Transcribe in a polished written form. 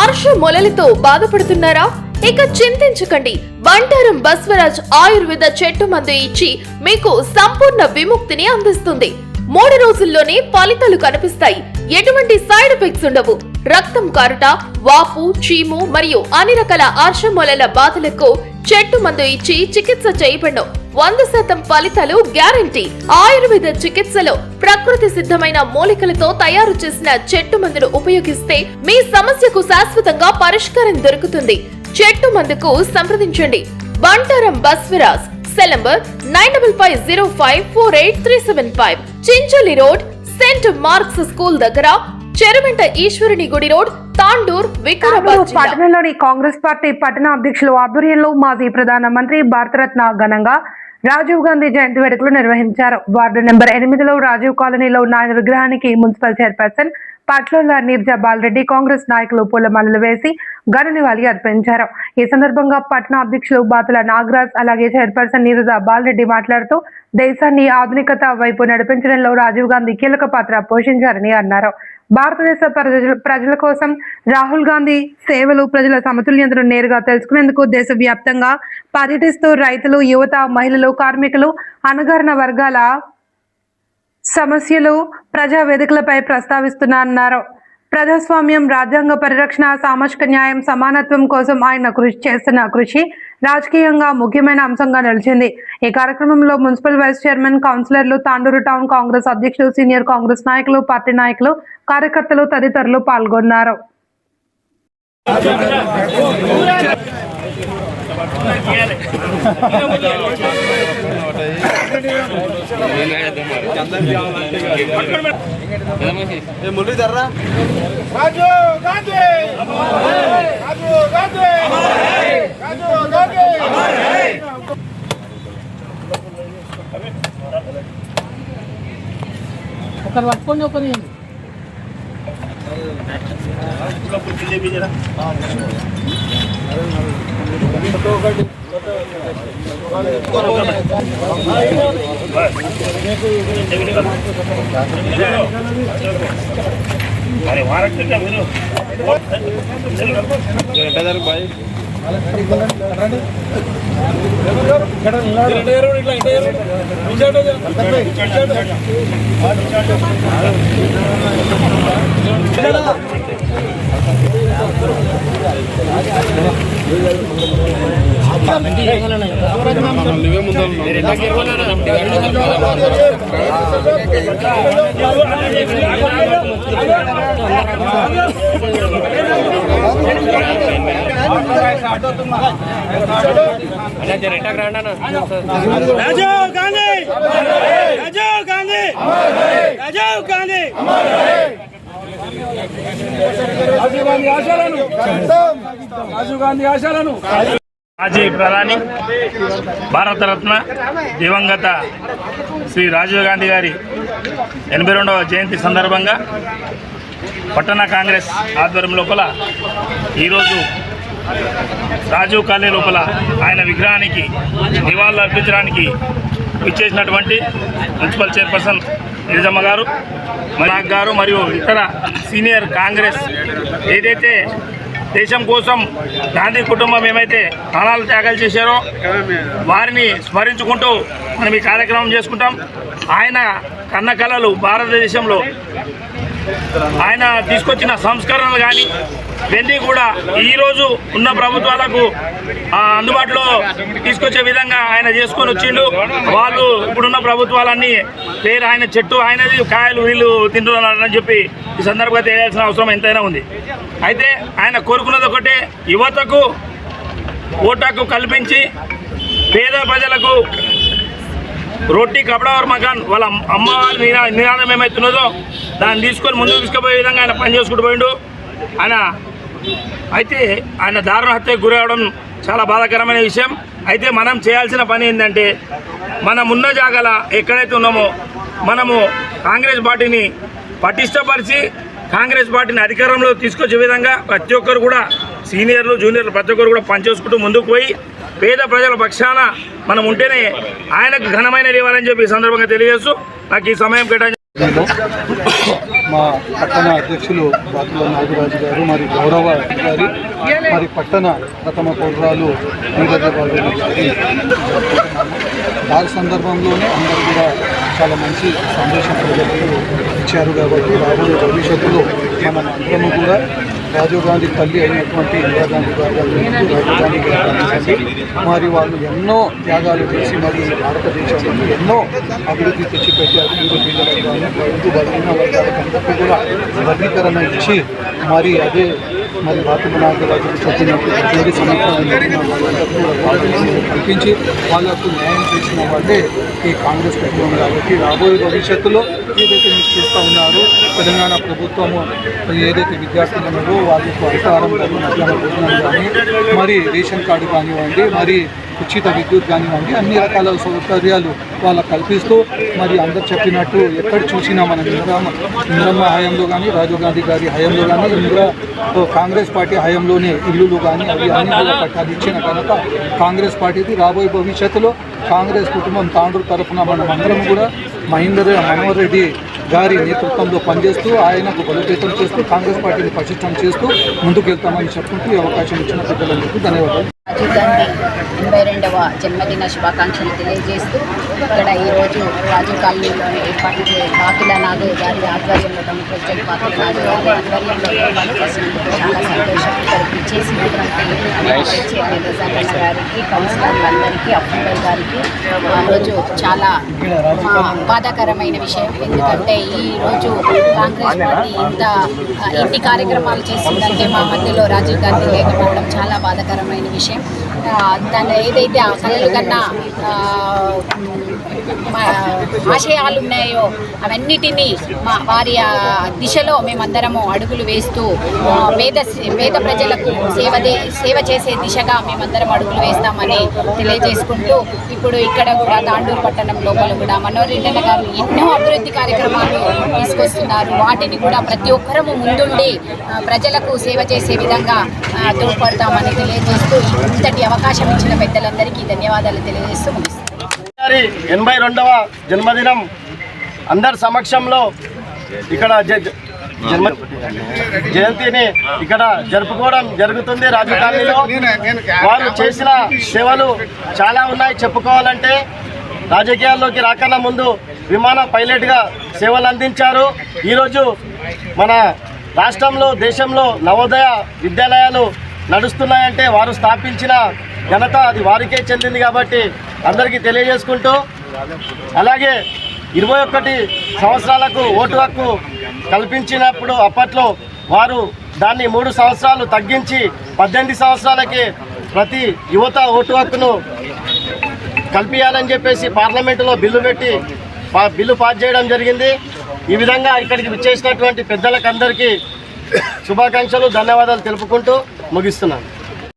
ఆర్ష మొలలతో బాధపడుతున్నారా? ఇక చింతించకండి. బంటారం బస్వరాజ్ ఆయుర్వేద చెట్టు మందు ఇచ్చి మీకు సంపూర్ణ విముక్తిని అందిస్తుంది. 3 రోజుల్లోనే ఫలితాలు కనిపిస్తాయి. ఎటువంటి సైడ్ ఎఫెక్ట్స్ ఉండవు. రక్తం కారుట, వాపు, చీము మరియు అన్ని రకాల ఆర్ష మొలల బాధలకు చెట్టు మందు ఇచ్చి చికిత్స చేయబడను. 100% ఫలితాలు గ్యారంటీ. ఆయుర్వేద చికిత్సలో ప్రకృతి సిద్ధమైన మూలికలతో తయారు చేసిన చెట్టు మందును ఉపయోగిస్తే మీ సమస్యకు శాశ్వతంగా పరిష్కారం దొరుకుతుంది. చెట్టు మందుకు సంప్రదించండి. Bantaram Baswaraj. Cell number 9505483375. Chinchali road, saint Marks school దగ్గర, చెరువెంట ఈశ్వరుని గుడి రోడ్, తాండూర్, వికారాబాద్ జిల్లా. పట్టణంలోని కాంగ్రెస్ పార్టీ పట్టణ అధ్యక్షులు ఆధ్వర్యంలో మాజీ ప్రధానమంత్రి భారతరత్న ఘనంగా రాజీవ్ గాంధీ జయంతి వేడుకలు నిర్వహించారు. వార్డు నెంబర్ 8లో రాజీవ్ కాలనీలో ఉన్న ఆయన విగ్రహానికి మున్సిపల్ చైర్పర్సన్ పట్లోల నీర్జా బాలరెడ్డి, కాంగ్రెస్ నాయకులు పూలమాలలు వేసి ఘన నివాళి అర్పించారు. ఈ సందర్భంగా పట్టణ అధ్యక్షులు బాతుల నాగరాజ్ అలాగే చైర్పర్సన్ నీరజా బాలరెడ్డి మాట్లాడుతూ దేశాన్ని ఆధునికత వైపు నడిపించడంలో రాజీవ్ గాంధీ కీలక పాత్ర పోషించారని అన్నారు. భారతదేశ ప్రజల కోసం రాహుల్ గాంధీ సేవలు, ప్రజల సమతుల్యతను నేరుగా తెలుసుకునేందుకు దేశవ్యాప్తంగా పర్యటిస్తూ రైతులు, యువత, మహిళలు, కార్మికులు, అణగారిన వర్గాల సమస్యలు ప్రజా వేదికలపై ప్రస్తావిస్తున్నారన్నారు. ప్రజాస్వామ్యం, రాజ్యాంగ పరిరక్షణ, సామాజిక న్యాయం, సమానత్వం కోసం ఆయన చేస్తున్న కృషి రాజకీయంగా ముఖ్యమైన అంశంగా నిలిచింది. ఈ కార్యక్రమంలో మున్సిపల్ వైస్ చైర్మన్, కౌన్సిలర్లు, తాండూరు టౌన్ కాంగ్రెస్ అధ్యక్షులు, సీనియర్ కాంగ్రెస్ నాయకులు, పార్టీ నాయకులు, కార్యకర్తలు తదితరులు పాల్గొన్నారు. ఒకరు పట్టుకోండి, ఒకరు రాజీవ్ గాంధీ, రాజీవ్ గాంధీ, రాజీవ్ గాంధీ, రాజీవ్ గాంధీ ఆశయాలను మాజీ ప్రధాని, భారతరత్న, దివంగత శ్రీ రాజీవ్ గాంధీ గారి 82వ జయంతి సందర్భంగా పట్టణ కాంగ్రెస్ ఆధ్వర్యం లోపల ఈరోజు రాజీవ్ కాలనీ లోపల ఆయన విగ్రహానికి నివాళులు అర్పించడానికి ఇచ్చేసినటువంటి మున్సిపల్ చైర్పర్సన్ నిజమ్మ గారు, మనాక్ గారు మరియు ఇతర సీనియర్ కాంగ్రెస్ ఏదైతే దేశం కోసం గాంధీ కుటుంబం ఏమైతే ప్రాణాలు త్యాగాలు చేశారో వారిని స్మరించుకుంటూ మనం ఈ కార్యక్రమం చేసుకుంటాం. ఆయన కన్న కళలు భారతదేశంలో ఆయన తీసుకొచ్చిన సంస్కరణలు కానీ ఇవన్నీ కూడా ఈరోజు ఉన్న ప్రభుత్వాలకు అందుబాటులో తీసుకొచ్చే విధంగా ఆయన చేసుకొని వచ్చిండు. వాళ్ళు ఇప్పుడున్న ప్రభుత్వాలన్నీ పేరు ఆయన చెట్టు ఆయనది, కాయలు వీళ్ళు తింటున్నారని చెప్పి ఈ సందర్భంగా తెలియాల్సిన అవసరం ఎంతైనా ఉంది. అయితే ఆయన కోరుకున్నది ఒకటే, యువతకు ఓటాకు కల్పించి పేద ప్రజలకు రోటీ కపడావర్ మకాన్ వాళ్ళ అమ్మవారి నినాదం ఏమైతున్నదో దాన్ని తీసుకొని ముందుకు తీసుకుపోయే విధంగా ఆయన పనిచేసుకుంటూ పోయిండు. ఆయన దారుణ హత్యకు గురవడం చాలా బాధాకరమైన విషయం. అయితే మనం చేయాల్సిన పని ఏంటంటే, మనం ఉన్న జాగాల ఎక్కడైతే ఉన్నామో మనము కాంగ్రెస్ పార్టీని పటిష్టపరిచి కాంగ్రెస్ పార్టీని అధికారంలో తీసుకొచ్చే విధంగా ప్రతి ఒక్కరు కూడా సీనియర్లు, జూనియర్లు ప్రతి ఒక్కరు కూడా పనిచేసుకుంటూ ముందుకు పోయి పేద ప్రజల పక్షాన మనం ఉంటేనే ఆయనకు ఘనమైన ఇవ్వాలని చెప్పి ఈ సందర్భంగా తెలియజేస్తూ నాకు ఈ సమయం కేటాయించి దీనిలో మా పట్టణ అధ్యక్షులు బాతుల నాగరాజు గారు మరి గౌరవ అధికారి మరి పట్టణ ప్రథమ పౌరురాలు నీరజబాబు గారి దాని సందర్భంలోనే అందరూ కూడా చాలా మంచి సందేశం ప్రజలకు ఇచ్చారు కాబట్టి రాబోయే భవిష్యత్తులో మనం అందరము కూడా రాజీవ్ గాంధీ తల్లి అయినటువంటి ఇందిరాగాంధీ గారు రాజీవ్ గాంధీ గారు మరి వాళ్ళు ఎన్నో త్యాగాలు చేసి మరి భారతదేశంలో ఎన్నో అభివృద్ధి తెచ్చిపెట్టారు. వీరు పిల్లలకు కానీ బడుగు బలహీన వర్గాలకు అందరికీ కూడా వర్గీకరణ ఇచ్చి మరి అదే మరి బాతుల నాగరాజు చెప్పినట్టు 8 సంవత్సరాలు కల్పించి వాళ్ళకు న్యాయం చేసిన వాళ్ళే ఈ కాంగ్రెస్ కుటుంబం కాబట్టి రాబోయే భవిష్యత్తులో ఏదైతే మీరు చేస్తూ ఉన్నారు తెలంగాణ ప్రభుత్వము ఏదైతే విద్యార్థులు ఉన్నారో వాళ్ళకు అధికారం కానీ మధ్యాహ్న భోజనం కానీ మరి రేషన్ కార్డు కానివ్వండి మరి ఉచిత విద్యుత్ కానివ్వండి అన్ని రకాల సౌకర్యాలు వాళ్ళకు కల్పిస్తూ మరి అందరు చెప్పినట్టు ఎక్కడ చూసినా మన ఇందిరమ్మ హయాంలో కానీ రాజీవ్ గాంధీ గారి హయాంలో కానీ కాంగ్రెస్ పార్టీ హయాంలోనే ఇల్లులు కానీ అవి అన్ని కూడా పట్టాలు ఇచ్చిన కనుక కాంగ్రెస్ పార్టీది రాబోయే భవిష్యత్తులో కాంగ్రెస్ కుటుంబం తాండ్రు తరఫున మనం అందరం కూడా మనోహర్ రెడ్డి గారి నేతృత్వంలో పనిచేస్తూ ఆయనకు బలోపేతం చేస్తూ కాంగ్రెస్ పార్టీని పటిష్టం చేస్తూ ముందుకెళ్తామని చెప్పుకుంటూ ఈ అవకాశం ఇచ్చిన పెద్దలందరికీ ధన్యవాదాలు. రాజీవ్ గాంధీ 82వ జన్మదిన శుభాకాంక్షలు తెలియజేస్తూ ఇక్కడ ఈరోజు రాజీవ్ కాలనీలోని ఏర్పాటు బాతుల నాగు గారి ఆధ్వర్యంలో ప్రెసిడెంట్ బాతుల నాగు గారి ఆధ్వర్యంలో ఏర్పాటు చేసినందుకు చాలా సంతోషం. ఇక్కడికి ఇచ్చేసినటువంటి చైర్మన్ రిజార్ట్ గారికి కౌన్సిలర్లందరికీ అప్రూవల్ గారికి రోజు చాలా బాధాకరమైన విషయం. ఎందుకంటే ఈరోజు కాంగ్రెస్ పార్టీ ఇన్ని కార్యక్రమాలు చేసిందంటే మా మధ్యలో రాజీవ్ గాంధీ లేకపోవడం చాలా బాధాకరమైన విషయం. దాన్ని ఏదైతే ఆ కళలు కన్నా ఆశయాలు ఉన్నాయో అవన్నిటినీ వారి దిశలో మేమందరము అడుగులు వేస్తూ పేద ప్రజలకు సేవ చేసే దిశగా మేమందరం అడుగులు వేస్తామని తెలియజేసుకుంటూ ఇప్పుడు ఇక్కడ కూడా తాండూరు పట్టణం లోపల కూడా మనోహర్ రెడ్డి గారు ఎన్నో అభివృద్ధి కార్యక్రమాలు తీసుకొస్తున్నారు. వాటిని కూడా ప్రతి ఒక్కరము ముందుండి ప్రజలకు సేవ చేసే విధంగా తోడ్పడతామని తెలియజేస్తూ ఇంతటి అవకాశం ఇచ్చిన పెద్దలందరికీ ధన్యవాదాలు తెలియజేస్తూ ముగిస్తున్నాను. 82వ జన్మదినం అందరి సమక్షంలో ఇక్కడ జయంతిని ఇక్కడ జరుపుకోవడం జరుగుతుంది. రాజీవ్ గాంధీలో వారు చేసిన సేవలు చాలా ఉన్నాయి. చెప్పుకోవాలంటే రాజకీయాల్లోకి రాకన్నా ముందు విమాన పైలట్గా సేవలు అందించారు. ఈరోజు మన రాష్ట్రంలో దేశంలో నవోదయ విద్యాలయాలు నడుస్తున్నాయంటే వారు స్థాపించిన ఘనత అది వారికే చెందింది కాబట్టి అందరికీ తెలియజేసుకుంటూ, అలాగే 21 సంవత్సరాలకు ఓటు హక్కు కల్పించినప్పుడు అప్పట్లో వారు దాన్ని 3 సంవత్సరాలు తగ్గించి 18 సంవత్సరాలకే ప్రతి యువత ఓటు హక్కును కల్పించాలని చెప్పేసి పార్లమెంటులో బిల్లు పాస్ చేయడం జరిగింది. ఈ విధంగా ఇక్కడికి విచ్చేసినటువంటి పెద్దలకు అందరికీ శుభాకాంక్షలు, ధన్యవాదాలు తెలుపుకుంటూ ముగిస్తున్నాను.